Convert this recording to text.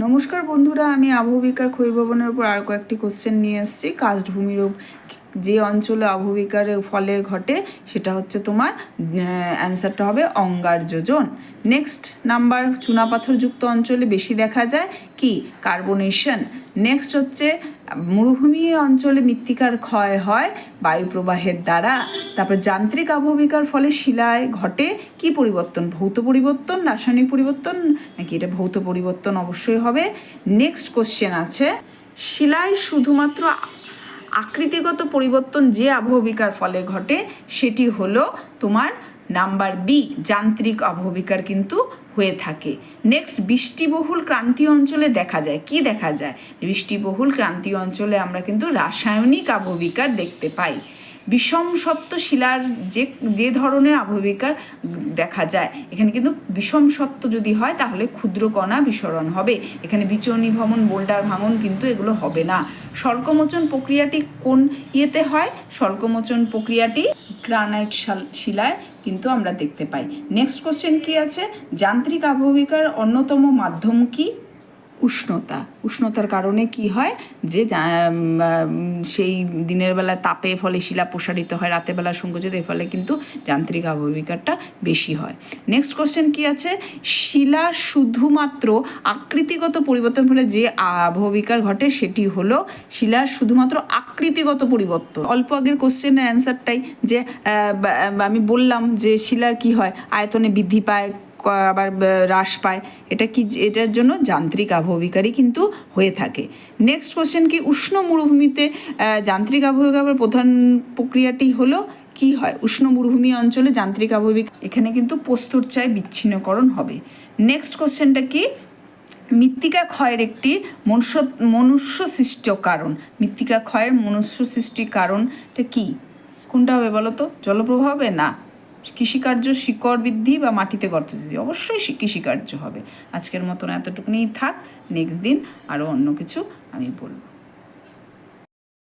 নমস্কার বন্ধুরা, আমি আবহবিকার ক্ষয়ভবনের উপর আর কয়েকটি কোশ্চেন নিয়ে এসেছি। কাস্টভূমির যে অঞ্চলে আবহবিকার ফলে ঘটে সেটা হচ্ছে তোমার অ্যান্সারটা হবে অঙ্গার্য জোন। নেক্সট নাম্বার, চুনাপাথরযুক্ত অঞ্চলে বেশি দেখা যায় কি কার্বনেশন। নেক্সট হচ্ছে মরুভূমি অঞ্চলে মৃত্তিকার ক্ষয় হয় বায়ু প্রবাহের দ্বারা। তারপর যান্ত্রিক আবহবিকার ফলে শিলায় ঘটে কি পরিবর্তন, ভৌত পরিবর্তন, রাসায়নিক পরিবর্তন নাকি এটা ভৌত পরিবর্তন অবশ্যই হবে। নেক্সট কোশ্চেন আছে, শিলায় শুধুমাত্র আকৃতিগত পরিবর্তন যে আবহবিকার ফলে ঘটে সেটি হলো তোমার নাম্বার বি, যান্ত্রিক আবহবিকার কিন্তু হয়ে থাকে। নেক্সট, বৃষ্টিবহুল ক্রান্তীয় অঞ্চলে দেখা যায় কি দেখা যায়, বৃষ্টিবহুল ক্রান্তীয় অঞ্চলে আমরা কিন্তু রাসায়নিক আবহবিকার দেখতে পাই। বিষম সত্ত্ব শিলার যে ধরনের আবহবিকার দেখা যায়, এখানে কিন্তু বিষম সত্ত্ব যদি হয় তাহলে ক্ষুদ্র কণা বিসরণ হবে, এখানে বিচরণী ভ্রমণ, বোল্ডার ভাঙন কিন্তু এগুলো হবে না। স্বল্পমোচন প্রক্রিয়াটি কোন ইয়েতে হয়, স্বল্পমোচন প্রক্রিয়াটি গ্রানাইট শিলায় কিন্তু আমরা দেখতে পাই। নেক্সট কোশ্চেন কি আছে, যান্ত্রিক আবহবিকার অন্যতম মাধ্যম কি, উষ্ণতা। উষ্ণতার কারণে কি হয় যে সেই দিনের বেলা তাপে ফলে শিলা প্রসারিত হয়, রাতের বেলা সংকোচিত, এর ফলে কিন্তু যান্ত্রিক আবহবিকারটা বেশি হয়। নেক্সট কোশ্চেন কি আছে, শিলা শুধুমাত্র আকৃতিগত পরিবর্তন ফলে যে আবহবিকার ঘটে সেটি হলো শিলার শুধুমাত্র আকৃতিগত পরিবর্তন। অল্প আগের কোশ্চেনের অ্যান্সারটাই যে আমি বললাম যে শিলার কি হয়, আয়তনে বৃদ্ধি পায় আবার হ্রাস পায়, এটা কি, এটার জন্য যান্ত্রিক আবহবিকারই কিন্তু হয়ে থাকে। নেক্সট কোশ্চেন কি, উষ্ণ মরুভূমিতে যান্ত্রিক আবহবিকার প্রধান প্রক্রিয়াটি হলো কি হয়, উষ্ণ মরুভূমি অঞ্চলে যান্ত্রিক আবহবিকা, এখানে কিন্তু প্রস্তুরচায় বিচ্ছিন্নকরণ হবে। নেক্সট কোশ্চেনটা কি, মৃত্তিকা ক্ষয়ের একটি মনুষ্য সৃষ্ট কারণ, মৃত্তিকা ক্ষয়ের মনুষ্য সৃষ্টির কারণটা কি, কোনটা হবে বলো তো, জলপ্রবাহ হবে না কৃষিকার্য, শিকড় বৃদ্ধি বা মাটিতে গর্ত সৃষ্টি, অবশ্যই কৃষিকার্য হবে। আজকের মতন এতটুকুনি থাক, নেক্সট দিন আরও অন্য কিছু আমি বলবো।